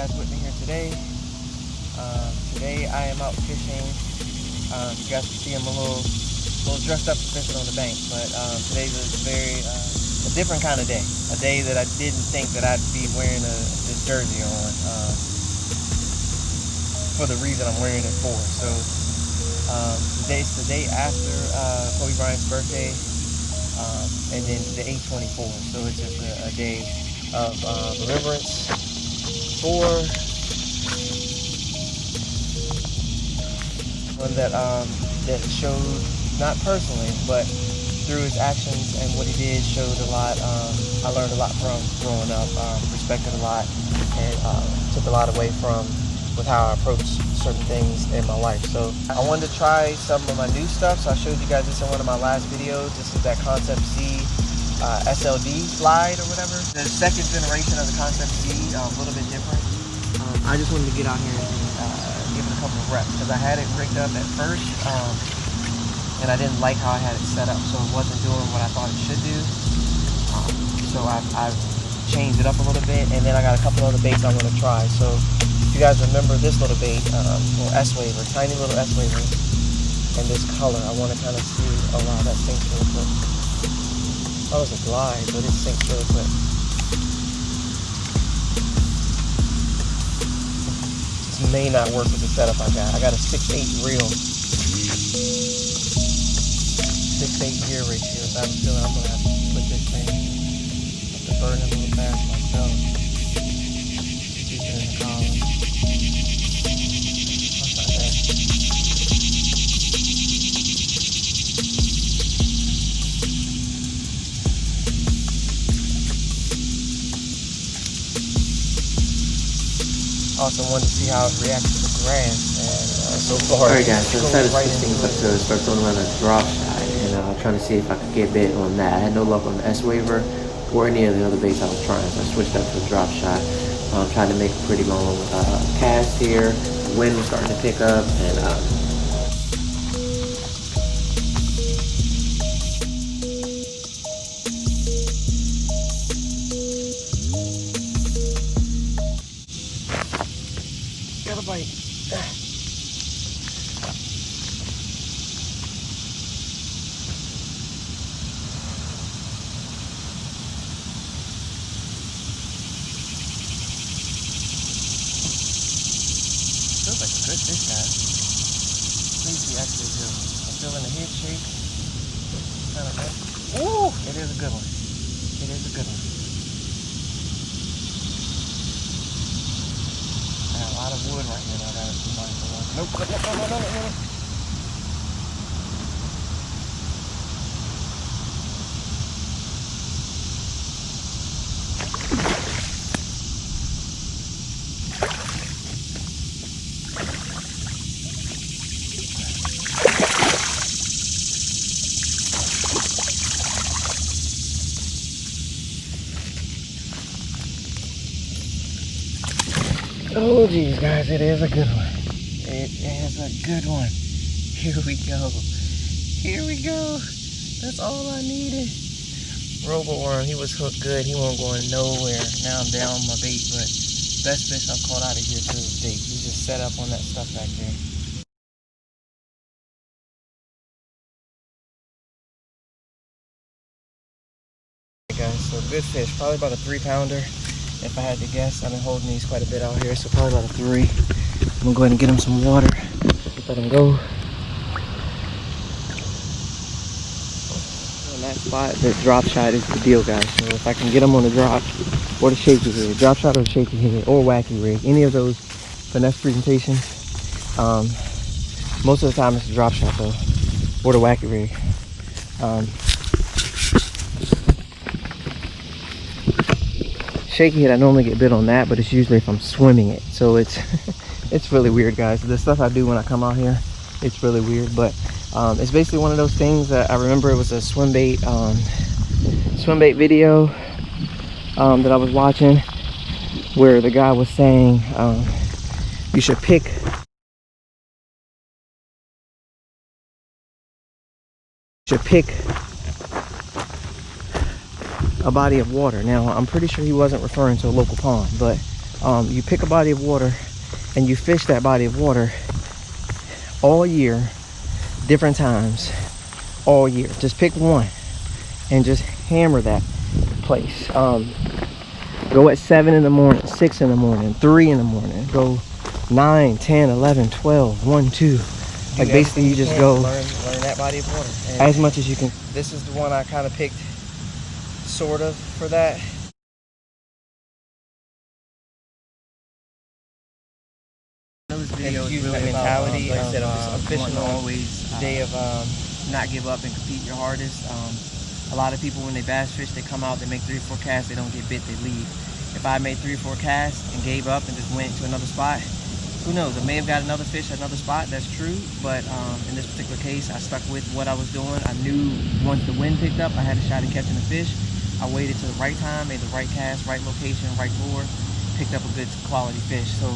guys with me here today. Today I am out fishing. You guys can see I'm a little dressed up fishing on the bank, but today's a different kind of day. A day that I didn't think that I'd be wearing this jersey on for the reason I'm wearing it for. So today's the day after Kobe Bryant's birthday, and then the 8/24. So it's just a day of remembrance for one that showed, not personally, but through his actions and what he did, showed a lot. I learned a lot from growing up, respected a lot, and took a lot away from with how I approach certain things in my life. So I wanted to try some of my new stuff. So I showed you guys this in one of my last videos. This is that Concept C SLD slide or whatever. The second generation of the Concept C, a little bit different. I just wanted to get out here and give it a couple of reps because I had it rigged up at first, and I didn't like how I had it set up, so it wasn't doing what I thought it should do. So I've changed it up a little bit, and then I got a couple other baits I want to try. So if you guys remember this little bait, little S-waver, tiny little S-waver, and this color, I want to kind of see. Oh wow, that sinks really quick. That was a glide, but it sinks really quick. This may not work with the setup I got. I got a 6/8 reel. 6/8 gear ratio. So I have a feeling I'm going to have to put this thing up to burn a little fast myself. Keep it in the column. That's not bad. Also wanted to see how it reacts to the grass, and so far. Alright guys, so I decided to switch things up to start throwing around a drop shot, and trying to see if I could get bit on that. I had no luck on the S-waver or any of the other baits I was trying, so I switched up to a drop shot. Tried to make a pretty long cast here. The wind was starting to pick up, and got a bite. Feels like a good fish, guys. Crazy, actually, too. I'm feeling the head shake. Kind of nice. Ooh, it is a good one. It is a good one. I got a lot of wood right here that I gotta be mindful of. Nope, no. Oh geez, guys, it is a good one. It is a good one. Here we go. Here we go. That's all I needed. Roboworm, he was hooked good. He wasn't going nowhere. Now I'm down my bait, but best fish I've caught out of here to this date. He just set up on that stuff back there. Okay, guys, so good fish. Probably about a 3-pounder. If I had to guess, I've been holding these quite a bit out here, so probably about a 3. I'm gonna go ahead and get him some water. Let him go. On that spot, the drop shot is the deal, guys. So if I can get him on the drop, or the shaky head, drop shot or the shaky head, or wacky rig, any of those finesse presentations, most of the time it's the drop shot though, or the wacky rig. Shaky head, I normally get bit on that, but it's usually if I'm swimming it. So it's it's really weird, guys. The stuff I do when I come out here, it's really weird. But it's basically one of those things that I remember it was a swim bait video that I was watching, where the guy was saying you should pick a body of water. Now I'm pretty sure he wasn't referring to a local pond, but You pick a body of water and you fish that body of water all year, different times, all year. Just pick one and just hammer that place. Go at 7 in the morning, 6 in the morning, 3 in the morning. Go 9, 10, 11, 12, 1, 2. Like basically you just go learn that body of water and as much as you can. This is the one I kind of picked sort of for that. Those videos really that mentality like I said, I'm fishing always day of not give up and compete your hardest. A lot of people when they bass fish, they come out, they make 3 or 4 casts, they don't get bit, they leave. If I made 3 or 4 casts and gave up and just went to another spot, who knows, I may have got another fish at another spot, that's true, but in this particular case, I stuck with what I was doing. I knew once the wind picked up, I had a shot at catching a fish. I waited to the right time, made the right cast, right location, right lure, picked up a good quality fish. So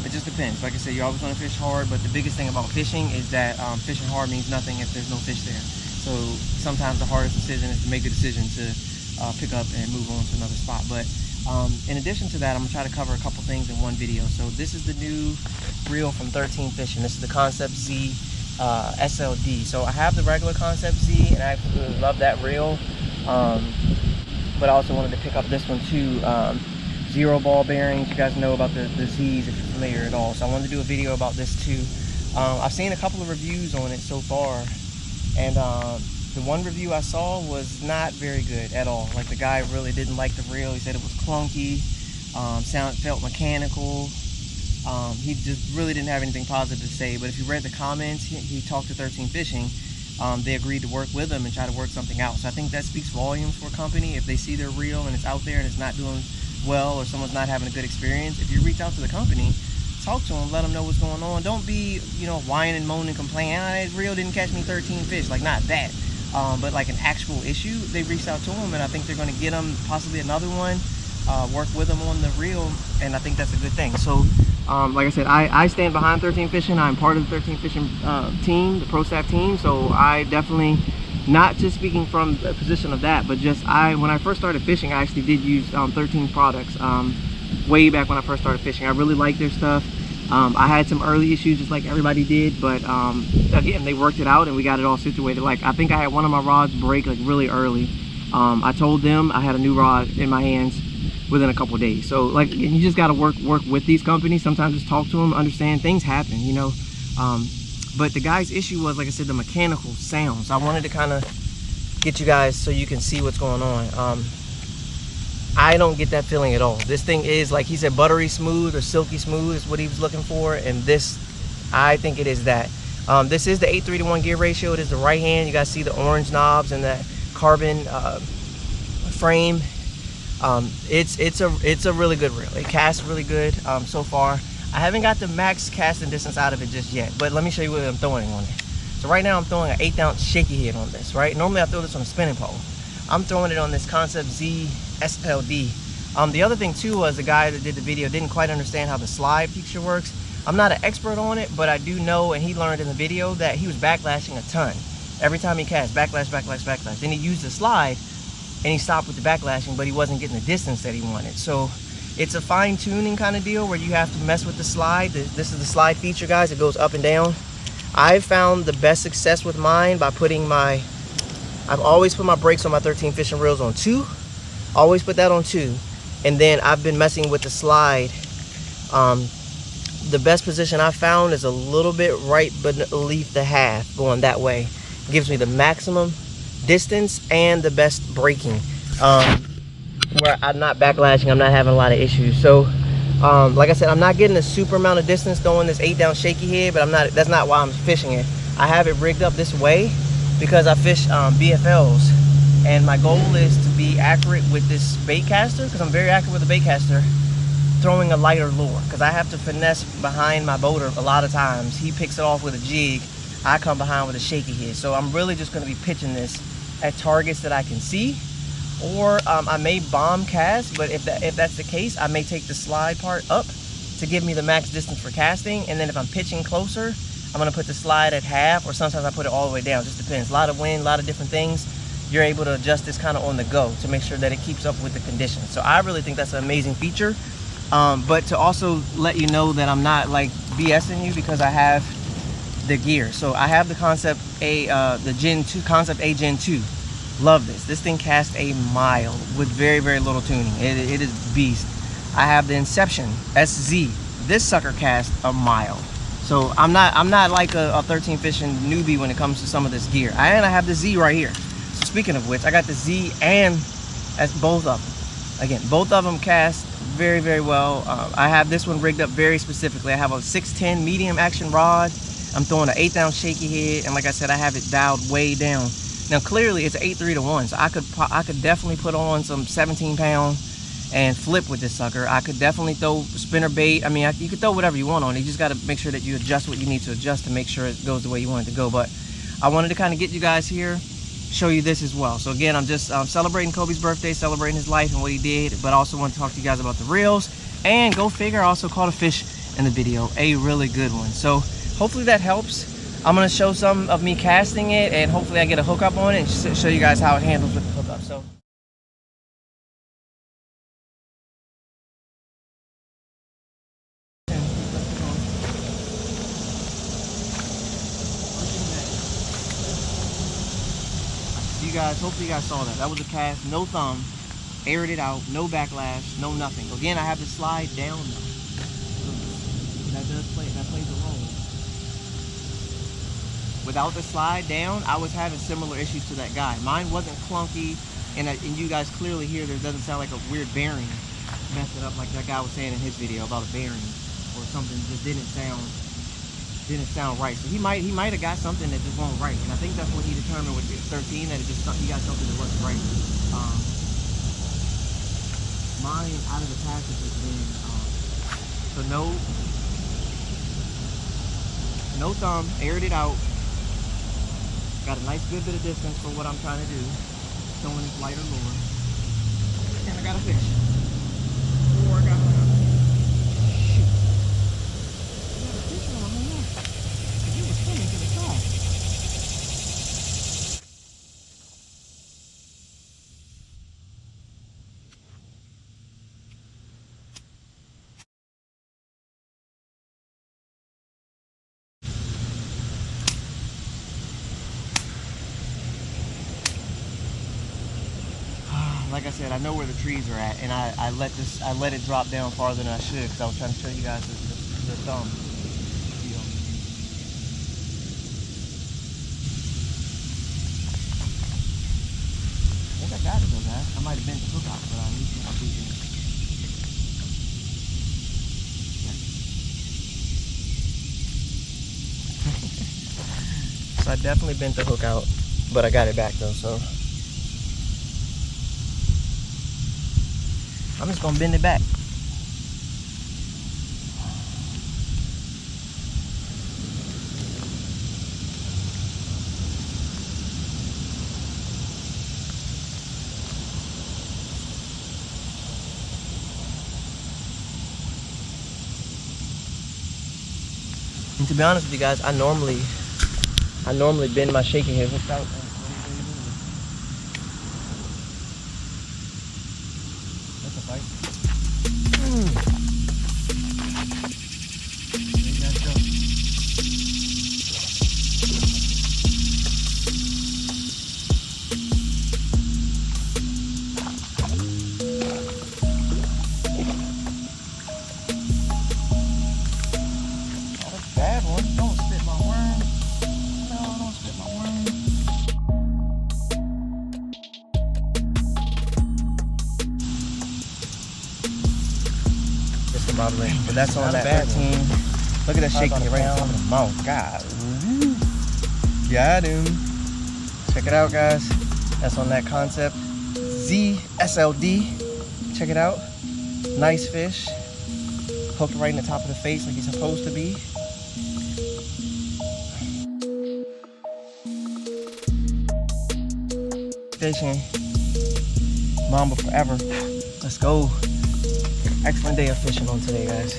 it just depends. Like I said, you always want to fish hard, but the biggest thing about fishing is that fishing hard means nothing if there's no fish there. So sometimes the hardest decision is to make the decision to pick up and move on to another spot. But in addition to that, I'm gonna try to cover a couple things in one video. So this is the new reel from 13fishing. This is the Concept Z SLD. So I have the regular Concept Z, and I absolutely love that reel. But I also wanted to pick up this one too. 0 ball bearings. You guys know about the Z's if you're familiar at all. So I wanted to do a video about this too. I've seen a couple of reviews on it so far, and the one review I saw was not very good at all. Like the guy really didn't like the reel. He said it was clunky, felt mechanical. He just really didn't have anything positive to say. But if you read the comments, he talked to 13fishing. They agreed to work with him and try to work something out. So I think that speaks volumes for a company. If they see their reel and it's out there and it's not doing well, or someone's not having a good experience, if you reach out to the company, talk to them, let them know what's going on. Don't be, you know, whining and moaning, complaining, this reel didn't catch me 13 fish. Like, not that. But like an actual issue, they reached out to them, and I think they're going to get them possibly another one, work with them on the reel, and I think that's a good thing. So like I said, I stand behind 13fishing. I'm part of the 13fishing team, the pro staff team. So I definitely, not just speaking from the position of that, but just when I first started fishing, I actually did use 13 products way back when I first started fishing. I really like their stuff. I had some early issues just like everybody did, but again, they worked it out and we got it all situated. Like, I think I had one of my rods break like really early. I told them I had a new rod in my hands within a couple of days. So like, you just got to work with these companies. Sometimes just talk to them, understand things happen, you know. But the guy's issue was, like I said, the mechanical sounds. I wanted to kind of get you guys so you can see what's going on. I don't get that feeling at all. This thing is, like he said, buttery smooth or silky smooth is what he was looking for, and this, I think it is that. This is the 8:3 to 1 gear ratio. It is the right hand. You guys see the orange knobs and that carbon frame. It's a really good reel. It casts really good so far. I haven't got the max casting distance out of it just yet, but let me show you what I'm throwing on it. So right now I'm throwing an 1/8 ounce shaky head on this, right? Normally I throw this on a spinning pole. I'm throwing it on this Concept Z SLD. The other thing too was the guy that did the video didn't quite understand how the slide feature works. I'm not an expert on it, but I do know, and he learned in the video, that he was backlashing a ton. Every time he cast, backlash, backlash, backlash. Then he used the slide and he stopped with the backlashing, but he wasn't getting the distance that he wanted. So it's a fine tuning kind of deal where you have to mess with the slide. This is the slide feature, guys. It goes up and down. I've found the best success with mine by putting I've always put my brakes on my 13fishing reels on 2. Always put that on 2. And then I've been messing with the slide. The best position I found is a little bit right beneath the half, going that way. It gives me the maximum distance and the best braking. Where I'm not backlashing, I'm not having a lot of issues. So like I said, I'm not getting a super amount of distance throwing this 8-down shaky head, but that's not why I'm fishing it. I have it rigged up this way because I fish BFLs, and my goal is to be accurate with this bait caster, because I'm very accurate with the bait caster, throwing a lighter lure, because I have to finesse behind my boater a lot of times. He picks it off with a jig, I come behind with a shaky head. So I'm really just going to be pitching this at targets that I can see, or I may bomb cast, but if that's the case, I may take the slide part up to give me the max distance for casting, and then if I'm pitching closer, I'm going to put the slide at half, or sometimes I put it all the way down. Just depends. A lot of wind, a lot of different things. You're able to adjust this kind of on the go to make sure that it keeps up with the conditions. So I really think that's an amazing feature. but to also let you know that I'm not like BSing you, because I have the gear. So I have the Concept A, the Gen 2, Concept A Gen 2. Love this. This thing casts a mile with very, very little tuning. It is beast. I have the Inception SZ. This sucker casts a mile. So I'm not like a 13 fishing newbie when it comes to some of this gear. And I have the Z right here. So speaking of which, I got the Z and both of them. Again, both of them cast very, very well. I have this one rigged up very specifically. I have a 610 medium action rod. I'm throwing an 8-ounce shaky head, and like I said, I have it dialed way down. Now clearly it's an 8.3-to-1, so I could definitely put on some 17-pound and flip with this sucker. I could definitely throw spinner bait. I mean, you could throw whatever you want on it. You just got to make sure that you adjust what you need to adjust to make sure it goes the way you want it to go. But I wanted to kind of get you guys here, show you this as well. So again, I'm just celebrating Kobe's birthday, celebrating his life and what he did, but also want to talk to you guys about the reels. And go figure, I also caught a fish in the video, a really good one. So hopefully that helps. I'm going to show some of me casting it, and hopefully I get a hookup on it and show you guys how it handles with the hookup. So you guys, hopefully you guys saw that. That was a cast, no thumb, aired it out, no backlash, no nothing. Again, I have to slide down though. So that plays a role. Without the slide down, I was having similar issues to that guy. Mine wasn't clunky, and you guys clearly hear there doesn't sound like a weird bearing messed it up like that guy was saying in his video about a bearing or something just didn't sound right. So he might have got something that just wasn't right, and I think that's what he determined with 13, that he got something that wasn't right. Mine out of the package has been so no thumb, aired it out. Got a nice good bit of distance for what I'm trying to do. Throwing this lighter lure. And I got a fish. Or I got a shoot. I got a fish on my neck. It was swimming to the side. Like I said, I know where the trees are at, and I let it drop down farther than I should, because I was trying to show you guys the thumb feel. I think I got it though, guys. I might have bent the hook out, but I need to do it. So I definitely bent the hook out, but I got it back though, so I'm just gonna bend it back. And to be honest with you guys, I normally bend my shaking head hooked out. That's a bite. There you guys go. Oh, that's a bad one. Don't spit my worm. No, don't spit my worm. Discombobulated, but that's on that 13. Look at that shaking it right in front of the mouth. God. Got him. Check it out, guys. That's on that Concept Z SLD. Check it out. Nice fish. Hooked right in the top of the face like he's supposed to be. Fishing. Mamba forever. Let's go. Excellent day of fishing on today, guys.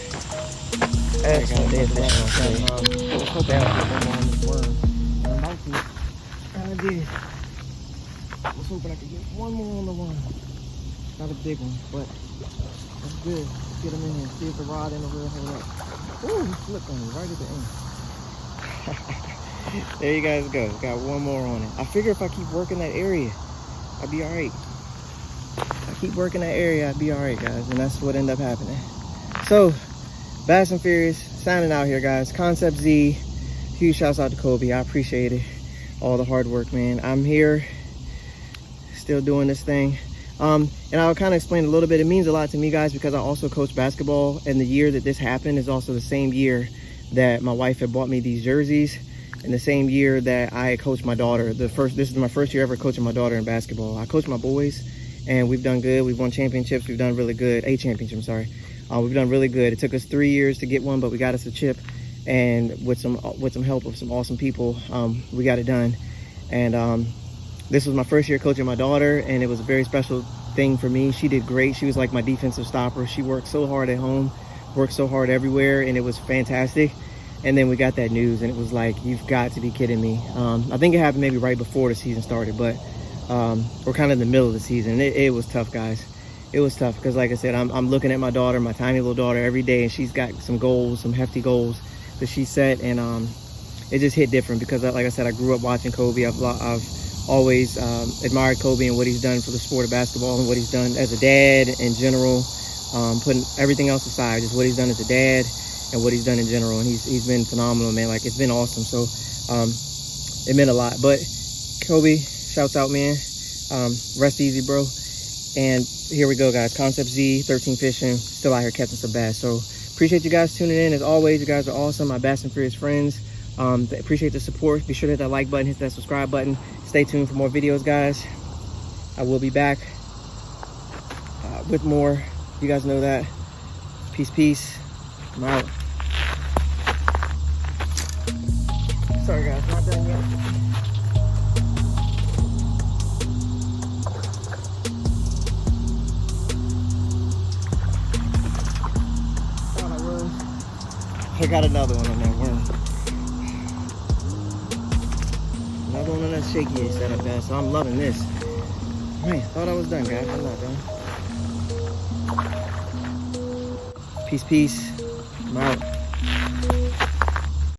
Excellent day of fishing on today. I was hoping I could get one on this worm. I'm about to. And I did. I was hoping I could get one more on the worm. Not a big one, but that's good. Let's get him in here. See if the rod in the real hold up. Ooh, he flipped on me right at the end. There you guys go. Got one more on it. I figure if I keep working that area, I'll be all right. If I keep working that area, I'll be all right, guys. And that's what ended up happening. So, Bass and Furious, signing out here, guys. Concept Z, huge shouts out to Kobe. I appreciate it. All the hard work, man. I'm here, still doing this thing. And I'll kind of explain a little bit. It means a lot to me, guys, because I also coach basketball. And the year that this happened is also the same year that my wife had bought me these jerseys. And the same year that I coached my daughter. This is my first year ever coaching my daughter in basketball. I coach my boys, and we've done good. We've won championships. We've done really good. A championship, I'm sorry. We've done really good. It took us 3 years to get one, but we got us a chip. And with some help of some awesome people, we got it done. And this was my first year coaching my daughter, and it was a very special thing for me. She did great. She was like my defensive stopper. She worked so hard at home, worked so hard everywhere, and it was fantastic. And then we got that news, and it was like, you've got to be kidding me. I think it happened maybe right before the season started, but we're kind of in the middle of the season. It was tough, guys. It was tough because, like I said, I'm looking at my daughter, my tiny little daughter, every day, and she's got some goals, some hefty goals that she set, and it just hit different because, like I said, I grew up watching Kobe. I've always admired Kobe and what he's done for the sport of basketball and what he's done as a dad in general, putting everything else aside, just what he's done as a dad and what he's done in general. And he's been phenomenal, man. Like, it's been awesome. So it meant a lot. But Kobe, shouts out, man. Rest easy, bro. And here we go, guys. Concept Z, 13fishing, still out here catching some bass. So appreciate you guys tuning in. As always, you guys are awesome, my Bass and Furious friends. Appreciate the support. Be sure to hit that like button, hit that subscribe button. Stay tuned for more videos, guys. I will be back with more. You guys know that. Peace, peace. I'm out. Sorry, guys, not done yet. Thought I was. I got another one on that worm. Another one on that shaky setup, guys. So I'm loving this. Man, thought I was done, guys. I'm not done. Peace, peace. I'm out.